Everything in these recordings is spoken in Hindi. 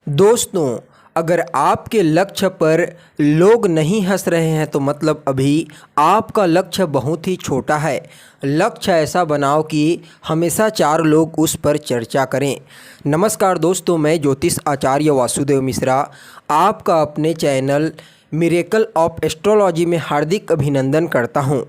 दोस्तों, अगर आपके लक्ष्य पर लोग नहीं हंस रहे हैं तो मतलब अभी आपका लक्ष्य बहुत ही छोटा है। लक्ष्य ऐसा बनाओ कि हमेशा चार लोग उस पर चर्चा करें। नमस्कार दोस्तों, मैं ज्योतिष आचार्य वासुदेव मिश्रा आपका अपने चैनल मिरेकल ऑफ एस्ट्रोलॉजी में हार्दिक अभिनंदन करता हूं।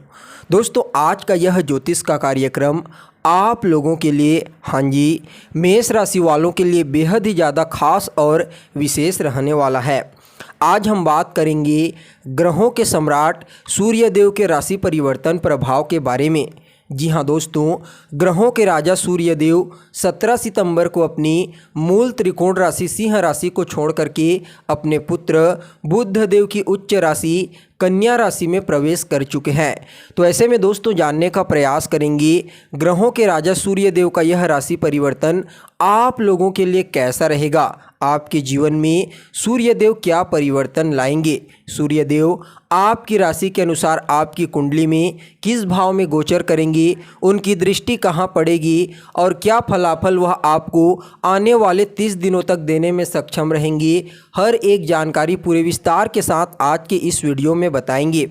दोस्तों, आज का यह ज्योतिष का कार्यक्रम आप लोगों के लिए, हाँ जी, मेष राशि वालों के लिए बेहद ही ज़्यादा खास और विशेष रहने वाला है। आज हम बात करेंगे ग्रहों के सम्राट सूर्यदेव के राशि परिवर्तन प्रभाव के बारे में। जी हाँ दोस्तों, ग्रहों के राजा सूर्यदेव 17 सितंबर को अपनी मूल त्रिकोण राशि सिंह राशि को छोड़ करके अपने पुत्र बुध देव की उच्च राशि कन्या राशि में प्रवेश कर चुके हैं। तो ऐसे में दोस्तों जानने का प्रयास करेंगे ग्रहों के राजा सूर्यदेव का यह राशि परिवर्तन आप लोगों के लिए कैसा रहेगा। आपके जीवन में सूर्यदेव क्या परिवर्तन लाएंगे। सूर्यदेव आपकी राशि के अनुसार आपकी कुंडली में किस भाव में गोचर करेंगे, उनकी दृष्टि कहाँ पड़ेगी और क्या फलाफल वह आपको आने वाले 30 दिनों तक देने में सक्षम रहेंगे। हर एक जानकारी पूरे विस्तार के साथ आज के इस वीडियो में बताएंगे।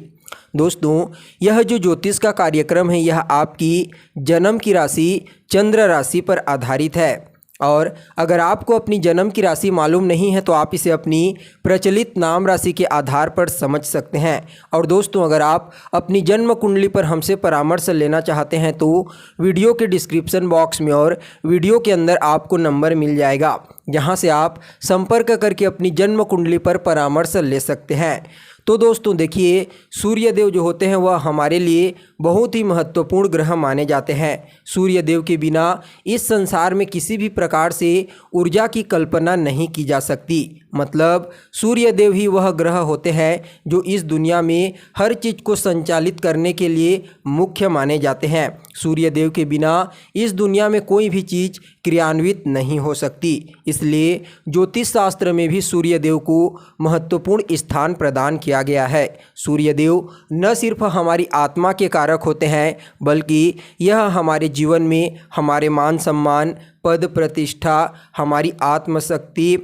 दोस्तों, यह जो ज्योतिष का कार्यक्रम है यह आपकी जन्म की राशि चंद्र राशि पर आधारित है, और अगर आपको अपनी जन्म की राशि मालूम नहीं है तो आप इसे अपनी प्रचलित नाम राशि के आधार पर समझ सकते हैं। और दोस्तों, अगर आप अपनी जन्म कुंडली पर हमसे परामर्श लेना चाहते हैं तो वीडियो के डिस्क्रिप्शन बॉक्स में और वीडियो के अंदर आपको नंबर मिल जाएगा, जहां से आप संपर्क करके अपनी जन्म कुंडली पर परामर्श ले सकते हैं। तो दोस्तों देखिए, सूर्यदेव जो होते हैं वह हमारे लिए बहुत ही महत्वपूर्ण ग्रह माने जाते हैं। सूर्यदेव के बिना इस संसार में किसी भी प्रकार से ऊर्जा की कल्पना नहीं की जा सकती। मतलब सूर्यदेव ही वह ग्रह होते हैं जो इस दुनिया में हर चीज़ को संचालित करने के लिए मुख्य माने जाते हैं। सूर्यदेव के बिना इस दुनिया में कोई भी चीज़ क्रियान्वित नहीं हो सकती। इसलिए ज्योतिष शास्त्र में भी सूर्यदेव को महत्वपूर्ण स्थान प्रदान किया गया है। सूर्यदेव न सिर्फ हमारी आत्मा के कारक होते हैं, बल्कि यह हमारे जीवन में हमारे मान सम्मान, पद प्रतिष्ठा, हमारी आत्मशक्ति,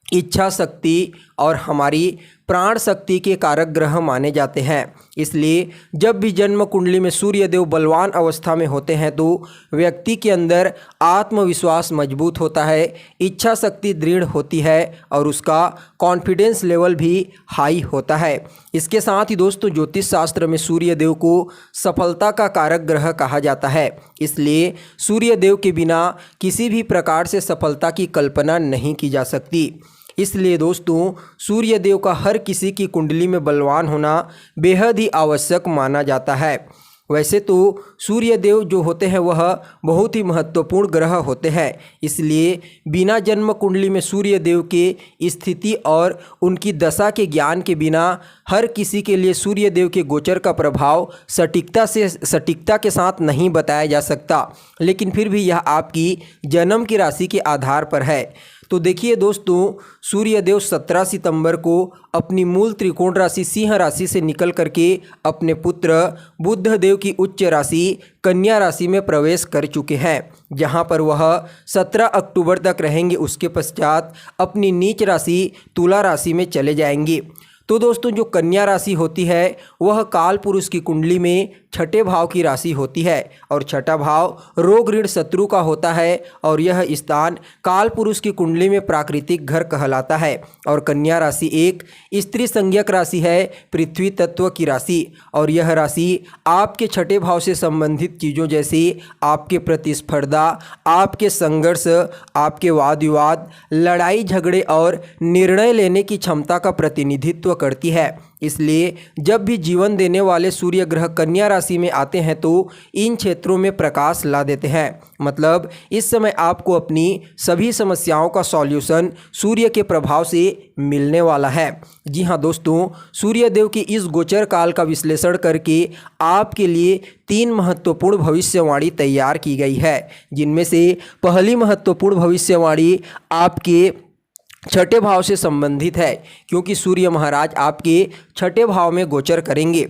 इच्छा शक्ति और हमारी प्राण शक्ति के कारक ग्रह माने जाते हैं। इसलिए जब भी जन्म कुंडली में सूर्यदेव बलवान अवस्था में होते हैं तो व्यक्ति के अंदर आत्मविश्वास मजबूत होता है, इच्छा शक्ति दृढ़ होती है और उसका कॉन्फिडेंस लेवल भी हाई होता है। इसके साथ ही दोस्तों ज्योतिष शास्त्र में सूर्यदेव को सफलता का कारक ग्रह कहा जाता है। इसलिए सूर्यदेव के बिना किसी भी प्रकार से सफलता की कल्पना नहीं की जा सकती। इसलिए दोस्तों सूर्यदेव का हर किसी की कुंडली में बलवान होना बेहद ही आवश्यक माना जाता है। वैसे तो सूर्यदेव जो होते हैं वह बहुत ही महत्वपूर्ण ग्रह होते हैं। इसलिए बिना जन्म कुंडली में सूर्यदेव के स्थिति और उनकी दशा के ज्ञान के बिना हर किसी के लिए सूर्यदेव के गोचर का प्रभाव सटीकता के साथ नहीं बताया जा सकता। लेकिन फिर भी यह आपकी जन्म की राशि के आधार पर है। तो देखिए दोस्तों, सूर्यदेव 17 सितंबर को अपनी मूल त्रिकोण राशि सिंह राशि से निकल करके अपने पुत्र बुध देव की उच्च राशि कन्या राशि में प्रवेश कर चुके हैं, जहां पर वह 17 अक्टूबर तक रहेंगे। उसके पश्चात अपनी नीच राशि तुला राशि में चले जाएंगे। तो दोस्तों, जो कन्या राशि होती है वह काल पुरुष की कुंडली में छठे भाव की राशि होती है, और छठा भाव रोग ऋण शत्रु का होता है, और यह स्थान काल पुरुष की कुंडली में प्राकृतिक घर कहलाता है। और कन्या राशि एक स्त्री संज्ञक राशि है, पृथ्वी तत्व की राशि, और यह राशि आपके छठे भाव से संबंधित चीज़ों जैसे आपके प्रतिस्पर्धा, आपके संघर्ष, आपके वाद विवाद, लड़ाई झगड़े और निर्णय लेने की क्षमता का प्रतिनिधित्व करती है। इसलिए जब भी जीवन देने वाले सूर्य ग्रह कन्या राशि में आते हैं तो इन क्षेत्रों में प्रकाश ला देते हैं। मतलब इस समय आपको अपनी सभी समस्याओं का सॉल्यूशन सूर्य के प्रभाव से मिलने वाला है। जी हाँ दोस्तों, सूर्यदेव के इस गोचर काल का विश्लेषण करके आपके लिए 3 महत्वपूर्ण भविष्यवाणी तैयार की गई है, जिनमें से पहली महत्वपूर्ण भविष्यवाणी आपके छठे भाव से संबंधित है, क्योंकि सूर्य महाराज आपके छठे भाव में गोचर करेंगे।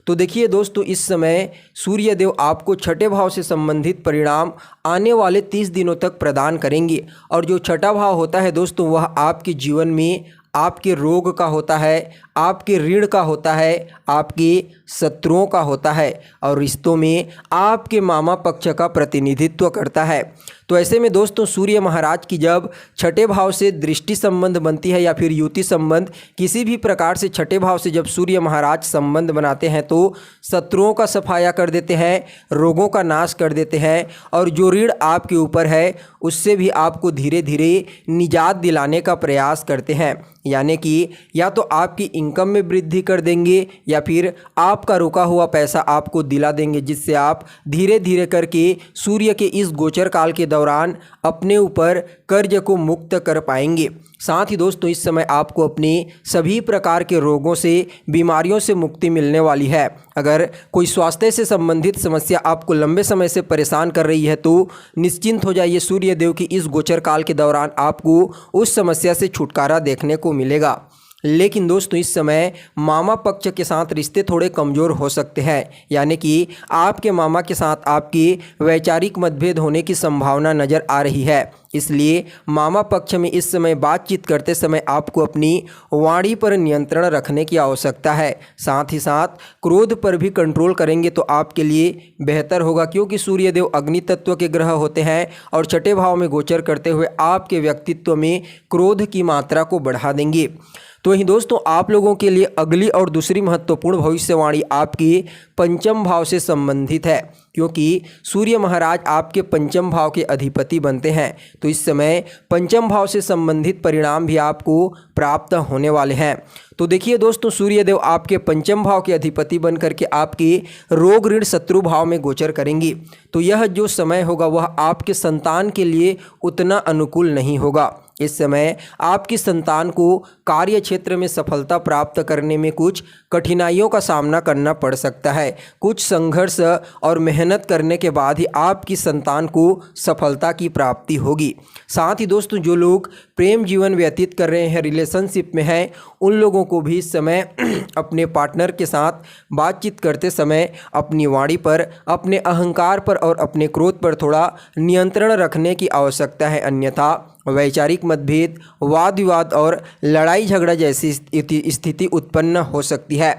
तो देखिए दोस्तों, इस समय सूर्य देव आपको छठे भाव से संबंधित परिणाम आने वाले 30 दिनों तक प्रदान करेंगे। और जो छठा भाव होता है दोस्तों, वह आपके जीवन में आपके रोग का होता है, आपके ऋण का होता है, आपके शत्रुओं का होता है और रिश्तों में आपके मामा पक्ष का प्रतिनिधित्व करता है। तो ऐसे में दोस्तों, सूर्य महाराज की जब छठे भाव से दृष्टि संबंध बनती है या फिर युति संबंध, किसी भी प्रकार से छठे भाव से जब सूर्य महाराज संबंध बनाते हैं तो शत्रुओं का सफाया कर देते हैं, रोगों का नाश कर देते हैं और जो ऋण आपके ऊपर है उससे भी आपको धीरे धीरे निजात दिलाने का प्रयास करते हैं। यानी कि या तो आपकी इनकम में वृद्धि कर देंगे या फिर आपका रुका हुआ पैसा आपको दिला देंगे, जिससे आप धीरे धीरे करके सूर्य के इस गोचर काल के दौरान अपने ऊपर कर्ज को मुक्त कर पाएंगे। साथ ही दोस्तों, इस समय आपको अपने सभी प्रकार के रोगों से, बीमारियों से मुक्ति मिलने वाली है। अगर कोई स्वास्थ्य से संबंधित समस्या आपको लंबे समय से परेशान कर रही है तो निश्चिंत हो जाइए, सूर्य देव की इस गोचर काल के दौरान आपको उस समस्या से छुटकारा देखने को मिलेगा। लेकिन दोस्तों, इस समय मामा पक्ष के साथ रिश्ते थोड़े कमज़ोर हो सकते हैं, यानी कि आपके मामा के साथ आपकी वैचारिक मतभेद होने की संभावना नज़र आ रही है। इसलिए मामा पक्ष में इस समय बातचीत करते समय आपको अपनी वाणी पर नियंत्रण रखने की आवश्यकता है। साथ ही साथ क्रोध पर भी कंट्रोल करेंगे तो आपके लिए बेहतर होगा, क्योंकि सूर्यदेव अग्नि तत्व के ग्रह होते हैं और छठे भाव में गोचर करते हुए आपके व्यक्तित्व में क्रोध की मात्रा को बढ़ा देंगे। तो वहीं दोस्तों, आप लोगों के लिए अगली और दूसरी महत्वपूर्ण भविष्यवाणी आपकी पंचम भाव से संबंधित है, क्योंकि सूर्य महाराज आपके पंचम भाव के अधिपति बनते हैं। तो इस समय पंचम भाव से संबंधित परिणाम भी आपको प्राप्त होने वाले हैं। तो देखिए दोस्तों, सूर्यदेव आपके पंचम भाव के अधिपति बन करके आपके रोग ऋण शत्रु भाव में गोचर करेंगी। तो यह जो समय होगा वह आपके संतान के लिए उतना अनुकूल नहीं होगा। इस समय आपकी संतान को कार्य क्षेत्र में सफलता प्राप्त करने में कुछ कठिनाइयों का सामना करना पड़ सकता है। कुछ संघर्ष और मेहनत करने के बाद ही आपकी संतान को सफलता की प्राप्ति होगी। साथ ही दोस्तों, जो लोग प्रेम जीवन व्यतीत कर रहे हैं, रिलेशनशिप में हैं, उन लोगों को भी इस समय अपने पार्टनर के साथ बातचीत करते समय अपनी वाणी पर, अपने अहंकार पर और अपने क्रोध पर थोड़ा नियंत्रण रखने की आवश्यकता है। अन्यथा वैचारिक मतभेद, वाद विवाद और लड़ाई झगड़ा जैसी स्थिति उत्पन्न हो सकती है।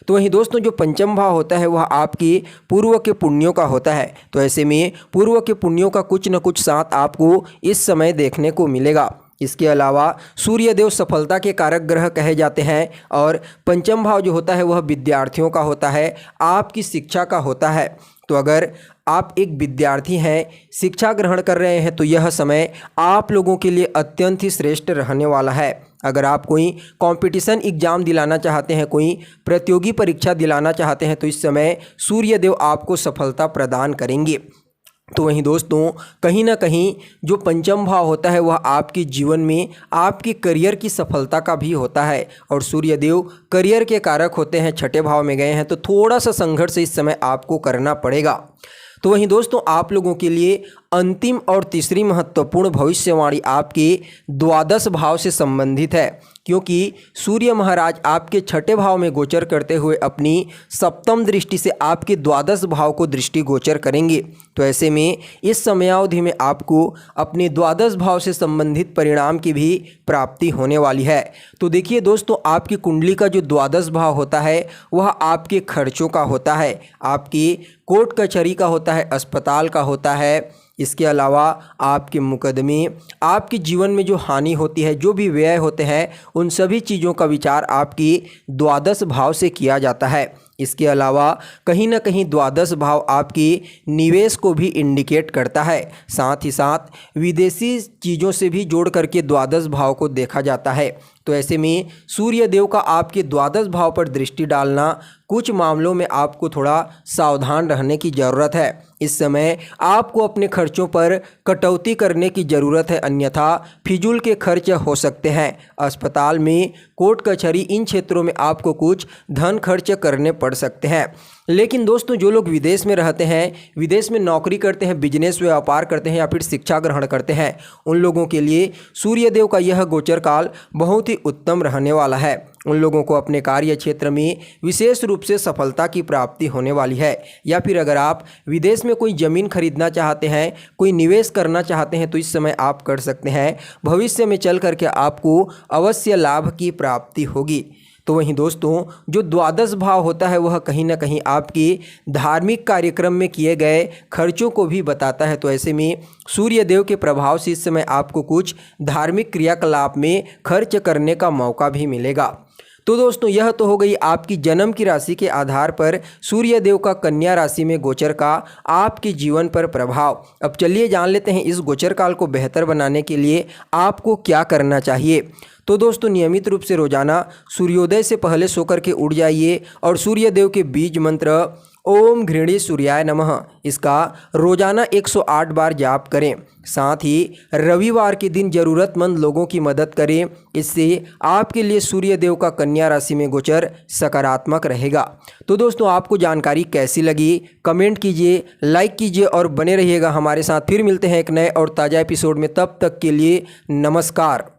तो वहीं दोस्तों, जो पंचम भाव होता है वह आपकी पूर्व के पुण्यों का होता है। तो ऐसे में पूर्व के पुण्यों का कुछ न कुछ साथ आपको इस समय देखने को मिलेगा। इसके अलावा सूर्यदेव सफलता के कारक ग्रह कहे जाते हैं और पंचम भाव जो होता है वह विद्यार्थियों का होता है, आपकी शिक्षा का होता है। तो अगर आप एक विद्यार्थी हैं, शिक्षा ग्रहण कर रहे हैं, तो यह समय आप लोगों के लिए अत्यंत ही श्रेष्ठ रहने वाला है। अगर आप कोई कंपटीशन एग्ज़ाम दिलाना चाहते हैं, कोई प्रतियोगी परीक्षा दिलाना चाहते हैं, तो इस समय सूर्यदेव आपको सफलता प्रदान करेंगे। तो वहीं दोस्तों, कहीं ना कहीं जो पंचम भाव होता है वह आपके जीवन में आपके करियर की सफलता का भी होता है और सूर्यदेव करियर के कारक होते हैं, छठे भाव में गए हैं, तो थोड़ा सा संघर्ष इस समय आपको करना पड़ेगा। तो वहीं दोस्तों, आप लोगों के लिए अंतिम और तीसरी महत्वपूर्ण भविष्यवाणी आपके द्वादश भाव से संबंधित है, क्योंकि सूर्य महाराज आपके छठे भाव में गोचर करते हुए अपनी सप्तम दृष्टि से आपके द्वादश भाव को दृष्टि गोचर करेंगे। तो ऐसे में इस समयावधि में आपको अपने द्वादश भाव से संबंधित परिणाम की भी प्राप्ति होने वाली है। तो देखिए दोस्तों, आपकी कुंडली का जो द्वादश भाव होता है वह आपके खर्चों का होता है, आपकी कोर्ट कचहरी का होता है, अस्पताल का होता है। इसके अलावा आपके मुकदमे, आपके जीवन में जो हानि होती है, जो भी व्यय होते हैं, उन सभी चीज़ों का विचार आपकी द्वादश भाव से किया जाता है। इसके अलावा कहीं ना कहीं द्वादश भाव आपकी निवेश को भी इंडिकेट करता है। साथ ही साथ विदेशी चीज़ों से भी जोड़ करके द्वादश भाव को देखा जाता है। तो ऐसे में सूर्य देव का आपके द्वादश भाव पर दृष्टि डालना कुछ मामलों में आपको थोड़ा सावधान रहने की ज़रूरत है। इस समय आपको अपने खर्चों पर कटौती करने की ज़रूरत है, अन्यथा फिजूल के खर्च हो सकते हैं। अस्पताल में, कोर्ट कचहरी, इन क्षेत्रों में आपको कुछ धन खर्च करने पड़ सकते हैं। लेकिन दोस्तों, जो लोग विदेश में रहते हैं, विदेश में नौकरी करते हैं, बिजनेस व्यापार करते हैं या फिर शिक्षा ग्रहण करते हैं, उन लोगों के लिए सूर्यदेव का यह गोचर काल बहुत ही उत्तम रहने वाला है। उन लोगों को अपने कार्य क्षेत्र में विशेष रूप से सफलता की प्राप्ति होने वाली है। या फिर अगर आप विदेश में कोई ज़मीन खरीदना चाहते हैं, कोई निवेश करना चाहते हैं तो इस समय आप कर सकते हैं। भविष्य में चल करके आपको अवश्य लाभ की प्राप्ति होगी। तो वहीं दोस्तों, जो द्वादश भाव होता है वह कहीं ना कहीं आपके धार्मिक कार्यक्रम में किए गए खर्चों को भी बताता है। तो ऐसे में सूर्य देव के प्रभाव से इस समय आपको कुछ धार्मिक क्रियाकलाप में खर्च करने का मौका भी मिलेगा। तो दोस्तों, यह तो हो गई आपकी जन्म की राशि के आधार पर सूर्य देव का कन्या राशि में गोचर का आपके जीवन पर प्रभाव। अब चलिए जान लेते हैं इस गोचर काल को बेहतर बनाने के लिए आपको क्या करना चाहिए। तो दोस्तों, नियमित रूप से रोजाना सूर्योदय से पहले सोकर के उठ जाइए और सूर्य देव के बीज मंत्र ओम घृणी सूर्याय नमः इसका रोजाना 108 बार जाप करें। साथ ही रविवार के दिन ज़रूरतमंद लोगों की मदद करें। इससे आपके लिए सूर्य देव का कन्या राशि में गोचर सकारात्मक रहेगा। तो दोस्तों, आपको जानकारी कैसी लगी कमेंट कीजिए, लाइक कीजिए और बने रहिएगा हमारे साथ। फिर मिलते हैं एक नए और ताज़ा एपिसोड में। तब तक के लिए नमस्कार।